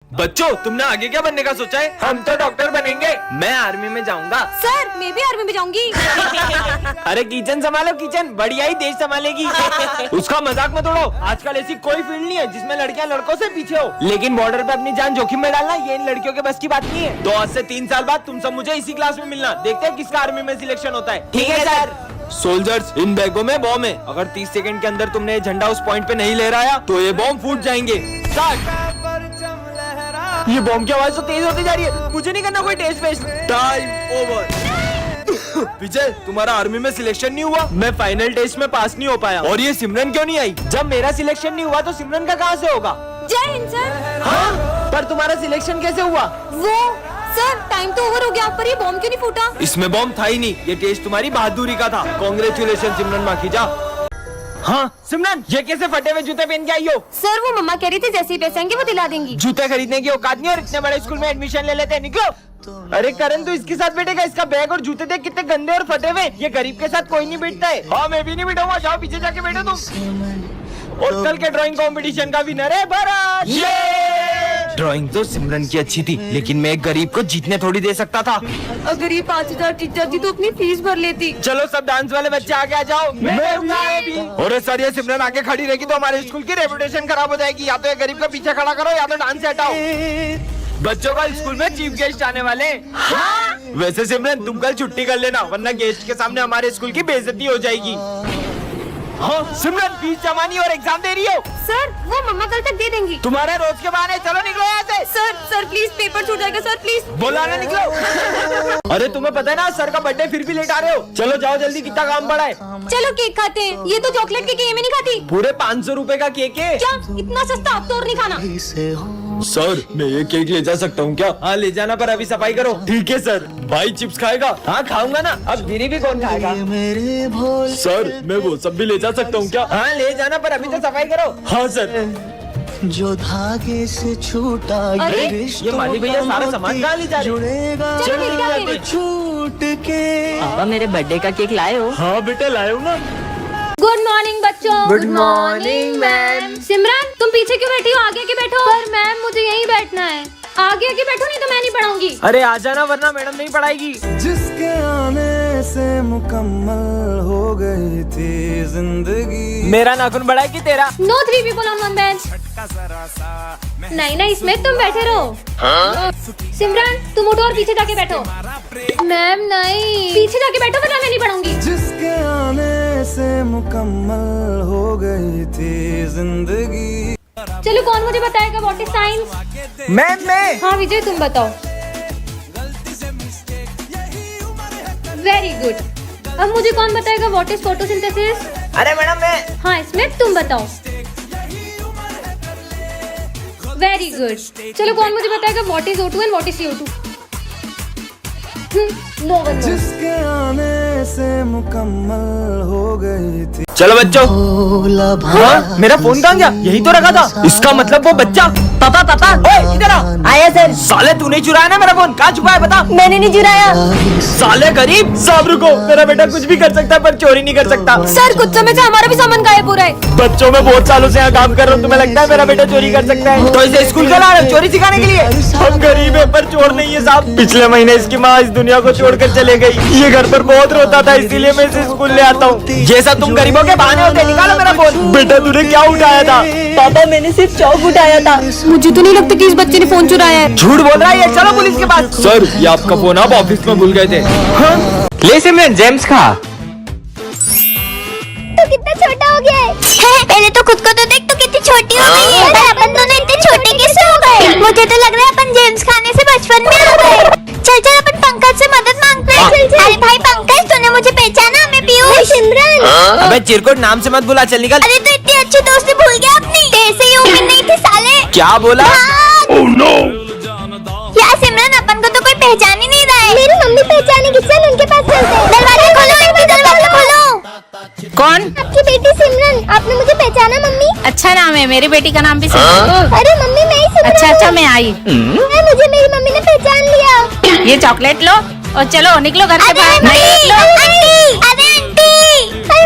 बच्चों, तुमने आगे क्या बनने का सोचा है? हम तो डॉक्टर बनेंगे। मैं आर्मी में जाऊंगा। सर मैं भी आर्मी में जाऊंगी। अरे किचन संभालो, किचन बढ़िया ही देश संभालेगी। उसका मजाक मत उड़ाओ। आजकल ऐसी कोई फील्ड नहीं है जिसमें लड़कियां लड़कों से पीछे हो, लेकिन बॉर्डर पे अपनी जान जोखिम में डालना ये इन लड़कियों के बस की बात नहीं है। तो आज से 3 साल बाद तुम सब मुझे इसी क्लास में मिलना। देखते हैं किसका आर्मी में सिलेक्शन होता है। ठीक है सर। सोल्जर्स, इन बैगों में बॉम्ब है। अगर 30 सेकंड के अंदर तुमने ये झंडा उस पॉइंट पे नहीं लहराया तो ये बॉम्ब फूट जाएंगे। ये बॉम्ब की आवाज तो तेज होती जा रही है। मुझे नहीं करना कोई टेस्ट वेस्ट। Time over. विजय, तुम्हारा आर्मी में सिलेक्शन नहीं हुआ। मैं फाइनल टेस्ट में पास नहीं हो पाया। और ये सिमरन क्यों नहीं आई? जब मेरा सिलेक्शन नहीं हुआ तो सिमरन का कहाँ से होगा? जय हिंद सर। हाँ, पर तुम्हारा सिलेक्शन कैसे हुआ? वो सर टाइम तो ओवर हो गया, पर ये बॉम्ब क्यों नहीं फूटा? इसमें बॉम्ब था ही नहीं। ये टेस्ट तुम्हारी बहादुरी का था। कांग्रेचुलेशन सिमरन माखीजा। हाँ सिमरन, ये कैसे फटे हुए जूते पहन के आई हो? सर वो मम्मा कह रही थी जैसे ही पैसे आएंगे वो दिला देंगी। जूते खरीदने की औकात नहीं और इतने बड़े स्कूल में एडमिशन ले लेते हैं। निकलो। अरे करण, तू इसके साथ बैठेगा? इसका बैग और जूते देख कितने गंदे और फटे हुए। ये गरीब के साथ कोई नहीं बैठता है। हाँ मैं भी नहीं बैठूंगा। जाओ पीछे जाके बैठो तुम। और कल के ड्राइंग कंपटीशन का विनर है भरत। ड्राइंग तो सिमरन की अच्छी थी, लेकिन मैं एक गरीब को जीतने थोड़ी दे सकता था। अगर ये 5000 जीत जाती तो अपनी फीस भर लेती। चलो सब डांस वाले बच्चे आगे आ जाओ। और सर, ये सिमरन आगे खड़ी रहेगी तो हमारे स्कूल की रेपुटेशन खराब हो जाएगी। या तो ये गरीब का पीछे खड़ा करो या तो डांस से हटाओ। बच्चों का स्कूल में चीफ गेस्ट आने वाले हैं। हाँ? वैसे सिमरन तुम कल छुट्टी कर लेना, वरना गेस्ट के सामने हमारे स्कूल की बेइज्जती हो जाएगी। हाँ सिमरन, फीस जमा नहीं और एग्जाम दे रही हो? सर वो मम्मा कल तक दे देंगी। तुम्हारे रोज के बहाने। चलो निकलो यहाँ से। सर प्लीज पेपर छूट जाएगा सर, प्लीज। बोला ना निकलो। अरे तुम्हें पता है ना सर का बर्थडे, फिर भी लेट आ रहे हो। चलो जाओ जल्दी, कितना काम पड़ा है। चलो केक खाते हैं। ये तो चॉकलेट केक है, ये मैं नहीं खाती। पूरे 500 रुपए का केक है। क्या इतना सस्ता? आप तो और नहीं खाना। सर मैं ये केक ले जा सकता हूँ क्या? हाँ ले जाना, पर अभी सफाई करो। ठीक है सर। भाई चिप्स खाएगा? हाँ खाऊंगा ना। अब गिरी भी कौन खाएगा? सर मैं वो सब भी ले जा सकता हूँ क्या? हाँ ले जाना, पर अभी तो सफाई करो। हाँ सर। जो धागे से छूटा अरे, ये माली भैया सारा सामान कहाँ ले जा रहे? जुड़ेगा चलो मिल गया। छूट के। पापा मेरे बर्थडे का केक लाए हो? हाँ बेटा लाए हो ना। गुड मॉर्निंग बच्चों। Good morning ma'am. सिमरन तुम पीछे क्यों बैठी हो? आगे के बैठो। पर मैम मुझे यहीं बैठना है। आगे आगे बैठो, नहीं तो मैं नहीं पढ़ाऊंगी। अरे आ जाना, वरना मैडम नहीं पढ़ाएगी। जिसके आने से मुकम्मल हो गई थी जिंदगी। मेरा नाखून बड़ा है कि तेरा? No 3 people on one bench। नहीं इसमें तुम बैठे रहो। सिमरन तुम उठो और पीछे जाके बैठो। मैम नहीं, पीछे जाके बैठो वरना मैं नहीं पढ़ाऊंगी। जिसके आने से मुकम्मल हो गई थी जिंदगी। चलो कौन मुझे बताएगा व्हाट इज साइंस? मैं। हाँ विजय तुम बताओ। Very good. अब मुझे कौन बताएगा व्हाट इज फोटोसिंथेसिस? अरे मैडम मैं। हाँ इसमें तुम बताओ। Very good. चलो कौन मुझे बताएगा what is O2 and what is CO2? No one. जिसके आने से मुकम्मल हो गई थी। चलो बच्चों। भोला हाँ? मेरा फोन कहाँ गया? यही तो रखा था। इसका मतलब वो बच्चा। पापा पापा ओए इधर आ। आया सर। साले तूने चुराया ना मेरा फोन? कहाँ छुपा है बता। मैंने नहीं चुराया। साले गरीब। सब रुको, मेरा बेटा कुछ भी कर सकता है पर चोरी नहीं कर सकता। सर कुछ समय से हमारा भी सामान गायब हो रहा है। बच्चों में बहुत सालों से यहाँ काम कर रहा हूँ, तुम्हें लगता है मेरा बेटा चोरी कर सकता है? तो इसे स्कूल का ला रहे हो चोरी सिखाने के लिए? हम गरीब है पर चोर नहीं है साहब। पिछले महीने इसकी माँ इस दुनिया को छोड़कर चले गई। ये घर पर बहुत रोता था, इसीलिए मैं इसे स्कूल ले आता हूँ। ये सब तुम गरीबों के बहाने होते। निकालो मेरा फोन। बेटा तूने क्या उठाया था? पापा मैंने सिर्फ चौक उठाया था। मुझे तो नहीं लगता कि इस बच्चे ने फोन चुराया है। झूठ बोल रहा है ये। चलो पुलिस के पास। सर ये आपका फोन आप ऑफिस में भूल गए थे। हाँ? ले सिमरन जेम्स खा। तो कितना छोटा हो गया है। पहले तो खुद को तो देख, तो कितनी छोटी हो गई है। पर अपन दोनों इतने छोटे कैसे हो गए? मुझे तो लग रहा है अपन जेम्स खाने से बचपन में आ गए। चल चल अपन पंकज से मदद मांगते हैं। अरे भाई पंकज, तूने मुझे पहचाना? मैं पीयूष। सिमरन। अबे चिरकुट नाम से मत बुला, चल निकल। अरे तो इतनी अच्छी दोस्ती भूल गया अपनी। ऐसे ही उम्मीद नहीं थी साले। क्या बोला? Oh no. यार सिमरन अपन को तो कोई पहचान ही नहीं रहा है। मेरी मम्मी पहचानेगी, चल उनके पास चलते हैं। दरवाजा खोलो, इनका दरवाजा खोलो। कौन? आपकी बेटी सिमरन। आपने मुझे पहचाना मम्मी? अच्छा नाम है, मेरी बेटी का नाम भी सिमरन। अरे मम्मी मैं ही सिमरन। अच्छा मैं आई। मुझे मेरी मम्मी ने पहचान लिया। ये चॉकलेट लो और चलो निकलो घर से बाहर। अरे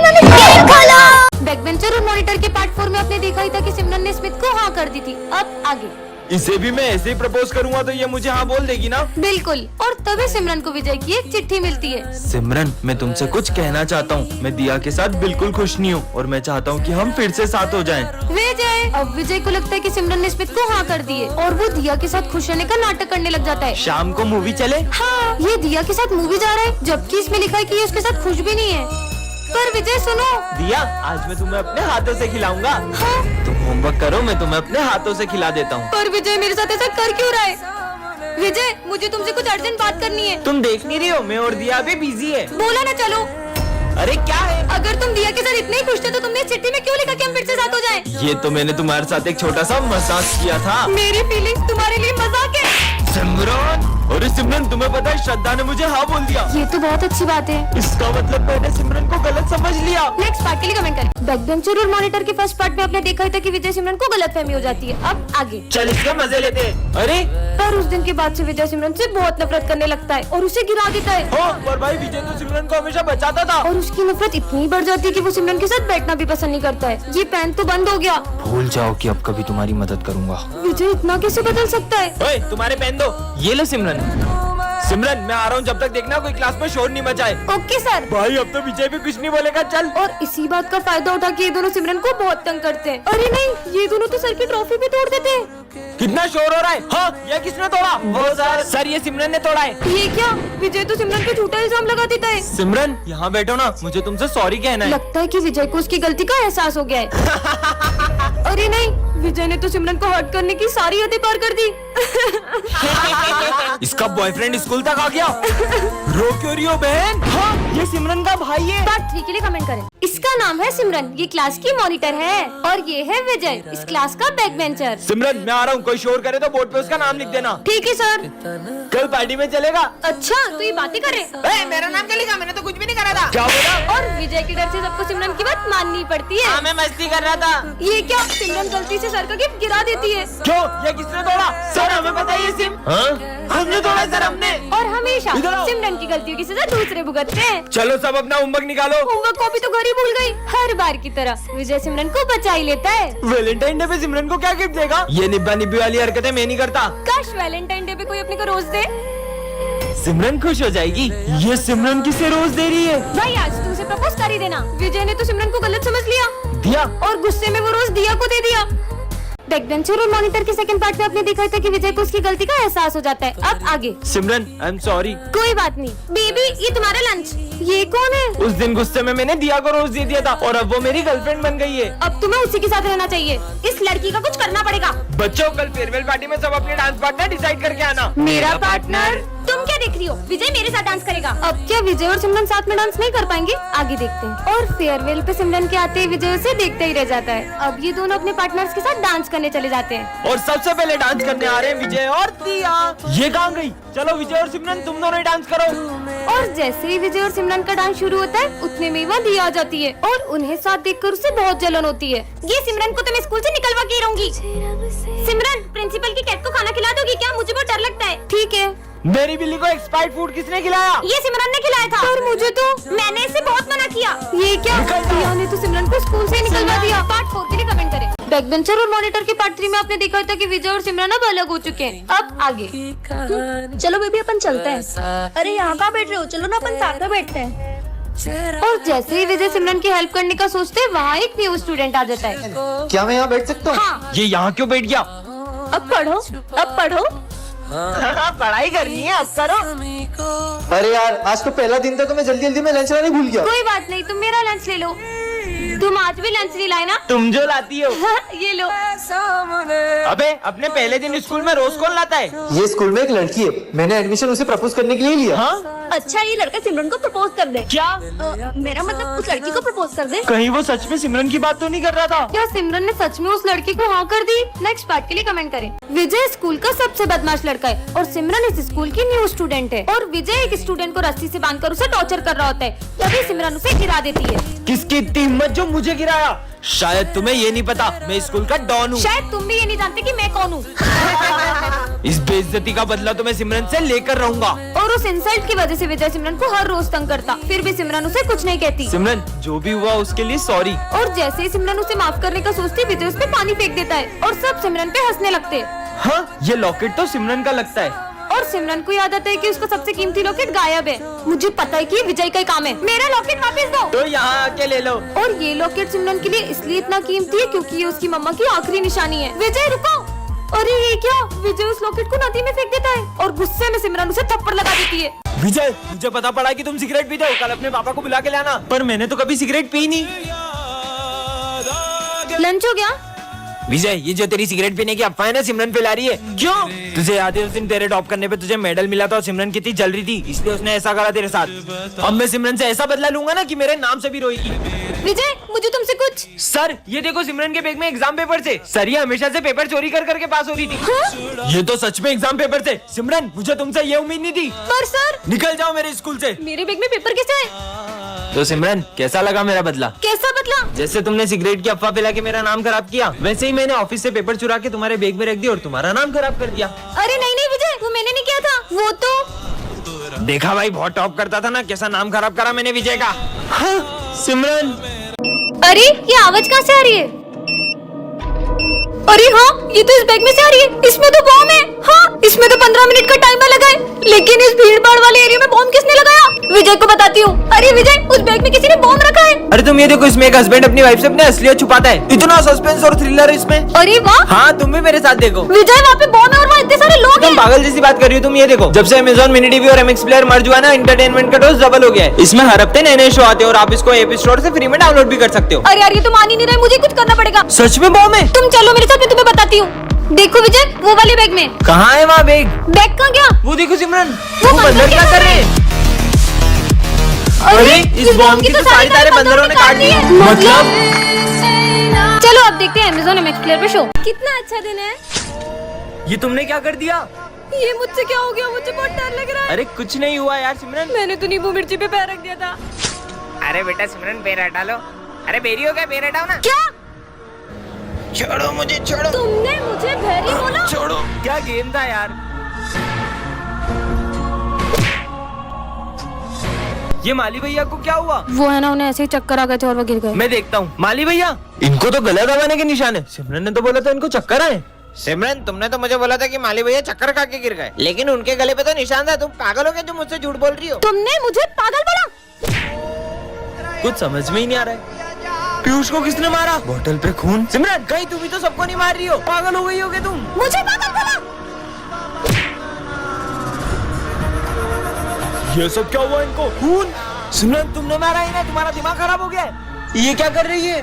मम्मी गेट खोलो। बैकबेंचर और मॉनिटर के पार्ट 4 में आपने देखा ही था कि सिमरन ने स्मिथ को हाँ कर दी थी। अब आगे इसे भी मैं ऐसे ही प्रपोज करूंगा तो ये मुझे हाँ बोल देगी ना? बिल्कुल। और तभी सिमरन को विजय की एक चिट्ठी मिलती है। सिमरन, मैं तुमसे कुछ कहना चाहता हूँ। मैं दिया के साथ बिल्कुल खुश नहीं हूँ और मैं चाहता हूँ कि हम फिर से साथ हो जाएं। विजय, अब विजय को लगता है कि सिमरन ने स्मित को हाँ कर दी है और वो दिया के साथ खुश रहने का नाटक करने लग जाता है। शाम को मूवी चले? हाँ, ये दिया के साथ मूवी जा रहा है जबकि इसमें लिखा है कि ये उसके साथ खुश भी नहीं है। पर विजय सुनो। दिया, आज मैं तुम्हें अपने हाथों से खिलाऊंगा। हाँ? तुम होमवर्क करो, मैं तुम्हें अपने हाथों से खिला देता हूँ। पर विजय मेरे साथ ऐसा कर क्यों रहा है? विजय, मुझे तुमसे कुछ अर्जेंट बात करनी है। तुम देख नहीं रही हो, मैं और दिया अभी बिजी है। बोला ना चलो। अरे क्या है? अगर तुम दिया के साथ इतने ही खुश थे तो तुमने इस चिट्ठी में क्यों लिखा कि हम फिर से साथ हो जाएं? ये तो मैंने तुम्हारे साथ एक छोटा सा मजाक किया था। मेरी फीलिंग्स तुम्हारे लिए मजाक है। सिमरन, अरे सिमरन, तुम्हें पता है श्रद्धा ने मुझे हाँ बोल दिया। ये तो बहुत अच्छी बात है। इसका मतलब मैंने सिमरन को गलत समझ लिया। नेक्स्ट पार्ट के लिए कमेंट करें। बैकबेंचर और मॉनिटर के फर्स्ट पार्ट में आपने देखा था कि विजय सिमरन को गलतफहमी हो जाती है। अब आगे चल इसका मजे लेते हैं। अरे पर उस दिन के बाद से विजय सिमरन से बहुत नफरत करने लगता है और उसे गिरा देता है। हो, पर भाई विजय तो सिमरन को हमेशा बचाता था। और उसकी नफरत इतनी बढ़ जाती है कि वो सिमरन के साथ बैठना भी पसंद नहीं करता है। ये पेन तो बंद हो गया। भूल जाओ कि अब कभी तुम्हारी मदद करूंगा। विजय इतना कैसे बदल सकता है? ओए, तुम्हारे पेन दो। ये लो सिमरन। सिमरन, मैं आ रहा हूँ, जब तक देखना कोई क्लास में शोर नहीं मचाए। Okay sir. भाई अब तो विजय भी कुछ नहीं बोलेगा। चल। और इसी बात का फायदा उठा के ये दोनों सिमरन को बहुत तंग करते हैं। अरे नहीं, ये दोनों तो सर की ट्रॉफी भी तोड़ देते हैं। कितना शोर हो रहा है? हाँ, ये किसने तोड़ा? वो सर, ये सिमरन ने तोड़ा है। ये क्या? विजय तो सिमरन पे झूठा इल्जाम लगा देता है। सिमरन, यहाँ बैठो ना, मुझे तुमसे सॉरी कहना है। लगता है कि विजय को उसकी गलती का एहसास हो गया है। अरे नहीं, विजय ने तो सिमरन को हर्ट करने की सारी हदें पार कर दी। इसका बॉयफ्रेंड स्कूल तक आ गया। रो क्यों रही हो बहन? हाँ, ये सिमरन का भाई है। पार्ट 3 के लिए कमेंट करें। इसका नाम है सिमरन, ये क्लास की मॉनिटर है और ये है विजय, इस क्लास का बैक बेंचर। सिमरन, मैं आ रहा हूँ, कोई शोर करे तो बोर्ड पे उसका नाम लिख देना। ठीक है सर। कल पार्टी में चलेगा? अच्छा, तो ये बातें करे। मेरा नाम क्या लिखा? मैंने तो कुछ भी नहीं करा था। क्या बोला? और विजय के डर से सबको सिमरन की बात माननी पड़ती है। हाँ, मैं मस्ती कर रहा था। ये क्या? सिमरन गलती से सर का गिफ्ट गिरा देती है। क्यों? ये किसने तोड़ा? सर, हमें पता है ये सिम। हाँ? हमने तोड़ा सर, हमने। और हमेशा इधर आओ। सिमरन की गलतियों की सजा दूसरे भुगतते हैं। चलो सब अपना होमवर्क निकालो। होमवर्क कॉपी तो घर ही भूल गई। हर बार की तरह विजय सिमरन को बचा ही लेता है। वैलेंटाइन डे पे सिमरन को क्या गिफ्ट देगा? ये निब्बा निब्बी वाली हरकतें मैं नहीं करता। काश वैलेंटाइन डे पे कोई अपने को रोज दे। सिमरन खुश हो जाएगी। ये सिमरन किसे रोज दे रही है? भाई आज तू उसे प्रपोज कर ही देना। विजय ने तो सिमरन को गलत समझ लिया दिया। और गुस्से में वो रोज दिया को दे दिया। बैकबेंचर और मॉनिटर के सेकंड पार्ट में आपने देखा था कि विजय को उसकी गलती का एहसास हो जाता है। अब आगे। सिमरन, आई एम सॉरी। कोई बात नहीं। बेबी, ये तुम्हारा लंच। ये कौन है? उस दिन गुस्से में मैंने दिया को रोज दे दिया था और अब वो मेरी गर्लफ्रेंड बन गई है। अब तुम्हें उसी के साथ रहना चाहिए। इस लड़की का कुछ करना पड़ेगा। बच्चों, कल फेयरवेल पार्टी में सब अपने डांस पार्टनर डिसाइड करके आना। मेरा पार्टनर? तुम क्या देख रही हो? विजय मेरे साथ डांस करेगा। अब क्या विजय और सिमरन साथ में डांस नहीं कर पाएंगे? आगे देखते हैं। और फेयरवेल पे सिमरन के आते ही विजय उसे देखते ही रह जाता है। अब ये दोनों अपने पार्टनर्स के साथ डांस करने चले जाते हैं। और सबसे पहले डांस करने आ रहे हैं विजय और दिया। ये कहाँ गई? चलो विजय और सिमरन, तुम दोनों ही डांस करो। और जैसे ही विजय और सिमरन का डांस शुरू होता है उतने में वह दिया आ जाती है और उन्हें साथ देखकर उसे बहुत जलन होती है। ये सिमरन को तो मैं स्कूल से निकलवा के ही रहूंगी। सिमरन, प्रिंसिपल की कैट को खाना खिला दोगी क्या? मुझे बहुत डर लगता है। ठीक है। मेरी बिल्ली को एक्सपायर्ड फूड किसने खिलाया? ये सिमरन ने खिलाया था। और मुझे तो मैंने इसे बहुत मना किया। ये क्या? दिया ने तो सिमरन को स्कूल से निकलवा दिया। पार्ट 4 के लिए कमेंट करें। बैकबेंचर और मॉनिटर के पार्ट 3 में आपने देखा था कि विजय और सिमरन अब अलग हो चुके हैं। अब आगे। चलो बेबी अपन चलते हैं। अरे यहाँ कहाँ बैठ रहे हो? चलो ना अपन साथ में बैठते हैं। और जैसे ही विजय सिमरन की हेल्प करने का सोचते हैं वहाँ एक न्यू स्टूडेंट आ जाता है। क्या मैं यहाँ बैठ सकता हूँ? हाँ, ये यहाँ क्यों बैठ गया? अब पढ़ो, अब पढ़ो। पढ़ाई करनी है, अब करो। अरे यार, आज तो पहला दिन था तो मैं जल्दी जल्दी में लंच लाने भूल गया। कोई बात नहीं, तुम मेरा लंच ले लो। तुम आज भी लंच नहीं लाए ना? तुम जो लाती हो। ये लो। अबे, अपने पहले दिन स्कूल में रोज कौन लाता है? ये स्कूल में एक लड़की है, मैंने एडमिशन उसे प्रपोज करने के लिए लिया। हाँ? अच्छा, ये लड़का सिमरन को प्रपोज कर दे। क्या? मेरा मतलब उस लड़की को प्रपोज कर दे। कहीं वो सच में सिमरन की बात तो नहीं कर रहा था? क्या सिमरन ने सच में उस लड़की को हाँ कर दी? नेक्स्ट पार्ट के लिए कमेंट करें। विजय स्कूल का सबसे बदमाश लड़का है और सिमरन इस स्कूल की न्यू स्टूडेंट है। और विजय एक स्टूडेंट को रस्सी से बांधकर उसे टॉर्चर कर रहा होता है, तभी सिमरन उसे गिरा देती है। किसकी इतनी हिम्मत जो मुझे गिराया? शायद तुम्हें ये नहीं पता, मैं स्कूल का डॉन हूँ। शायद तुम भी ये नहीं जानते कि मैं कौन हूँ। इस बेइज्जती का बदला तो मैं सिमरन से लेकर रहूंगा। और उस इंसल्ट की वजह से विजय सिमरन को हर रोज तंग करता, फिर भी सिमरन उसे कुछ नहीं कहती। सिमरन, जो भी हुआ उसके लिए सॉरी। और जैसे ही सिमरन उसे माफ करने का सोचती, विजय उस पे पानी फेंक देता है और सब सिमरन पे हंसने लगते हैं। हाँ, ये लॉकेट तो सिमरन का लगता है। और सिमरन को याद आता है कि उसका सबसे कीमती लॉकेट गायब है। मुझे पता है कि ये विजय का ही काम है। मेरा लॉकेट वापस दो। तो यहाँ आके ले लो। और ये लॉकेट सिमरन के लिए इसलिए इतना कीमती है क्योंकि ये उसकी मम्मा की आखिरी निशानी है। विजय रुको। अरे ये क्या? विजय उस लॉकेट को नदी में फेंक देता है और गुस्से में सिमरन उसे थप्पड़ लगा देती है। विजय, मुझे पता पड़ा कि तुम सिगरेट पीते हो। कल अपने पापा को बुला के लाना। पर मैंने तो कभी सिगरेट पी नहीं। लंच हो गया? विजय, ये जो तेरी सिगरेट पीने की अफवाह है ना, सिमरन फैला रही है। क्यों? तुझे याद है उस दिन तेरे टॉप करने पे तुझे मेडल मिला था और सिमरन कितनी जल रही थी, इसलिए उसने ऐसा करा तेरे साथ। अब मैं सिमरन से ऐसा बदला लूंगा ना कि मेरे नाम से भी रोएगी। विजय, मुझे तुमसे कुछ। सर, ये देखो सिमरन के बैग में एग्जाम पेपर थे। सर, ये हमेशा से पेपर चोरी कर करके पास हो रही थी। हाँ? ये तो सच में एग्जाम पेपर थे। सिमरन, मुझे तुमसे ये उम्मीद नहीं थी। पर सर, निकल जाओ मेरे स्कूल से। मेरे बैग में पेपर कैसे है? तो सिमरन, कैसा लगा मेरा बदला? कैसा बदला? जैसे तुमने सिगरेट की अफवाह फैला के मेरा नाम खराब किया, वैसे ही मैंने ऑफिस से पेपर चुरा के तुम्हारे बैग में रख दिया और तुम्हारा नाम खराब कर दिया। अरे नहीं नहीं विजय, वो मैंने नहीं किया था। वो तो देखा भाई, बहुत टॉप करता था ना, कैसा नाम खराब करा मैंने विजय का। हाँ, सिमरन। अरे ये आवाज कहाँ से आ रही है? अरे हाँ, ये तो इस बैग में से आ रही है। इसमें तो बॉम्ब है। हाँ, इसमें तो 15 मिनट का टाइमर लगा है। लेकिन इस भीड़ भाड़ वाले एरिया में बॉम्ब किसने लगाया? विजय को बताती हूँ। अरे विजय, उस बैग में किसी ने बॉम्ब रखा है। अरे तुम ये देखो, इसमें एक हस्बैंड अपनी वाइफ से अपने असलियत छुपाता है। इतना सस्पेंस और थ्रिलर इसमें। अरे वाह। हाँ, तुम भी मेरे साथ देखो। विजय, वहाँ पे बॉम्ब है और वहाँ इतने सारे लोग तुम हैं। पागल जैसी बात कर रही हो। तुम ये देखो, जब से अमेज़न मिनी टीवी और एमएक्स प्लेयर मर्ज हुआ ना, एंटरटेनमेंट का डोज डबल हो गया है। इसमें हर हफ्ते नए नए शो आते हैं और आप इसको एपी स्टोर से फ्री में डाउनलोड भी कर सकते हो। अरे यार, ये तो मान ही नहीं रहे। मुझे कुछ करना पड़ेगा। सच में बॉम्ब है? तुम चलो मेरे साथ, मैं तुम्हें बताती हूँ। देखो विजय, वो वाले बैग में। कहाँ है वहाँ बैग? बैग कहाँ गया? वो देखो सिमरन, वो वो बंदर क्या कर रहे हैं? अरे इस बॉम्ब की तो सारी तारे बंदरों ने काट दी है। मतलब? चलो अब देखते हैं अमेज़न एमएक्स प्लेयर पे शो। कितना अच्छा दिन है। ये तुमने क्या कर दिया? ये मुझसे क्या हो गया? मुझे बहुत डर लग रहा है। अरे कुछ नहीं हुआ यार सिमरन। मैंने तो नींबू मिर्ची पे पैर रख दिया था। अरे बेटा सिमरन, पैर हटा लो। अरे बेरी हो गया, पैर हटाओ ना। क्या? छोड़ो मुझे, छोड़ो। तुमने मुझे भैरी बोला? छोड़ो। क्या गेम था यार। ये माली भैया को क्या हुआ? वो है ना, उन्हें ऐसे ही चक्कर आ गए थे और वो गिर गए। मैं देखता हूँ। माली भैया, इनको तो गला दबाने के निशान है। सिमरन ने तो बोला था इनको चक्कर आए। सिमरन, तुमने तो मुझे बोला था कि माली भैया चक्कर खा के गिर गए, लेकिन उनके गले पे तो निशान था। तुम पागल हो गए जो मुझसे झूठ बोल रही हो? तुमने मुझे पागल बोला? कुछ समझ में ही नहीं आ रहा है। पीयूष को किसने मारा? बोतल पे खून। सिमरन, कहीं तुम भी तो सबको नहीं मार रही हो? पागल हो गई होगे तुम। मुझे पागल बोला? ये सब क्या हुआ इनको? खून? सिमरन, तुमने मारा ही ना, तुम्हारा दिमाग खराब हो गया है। ये क्या कर रही है?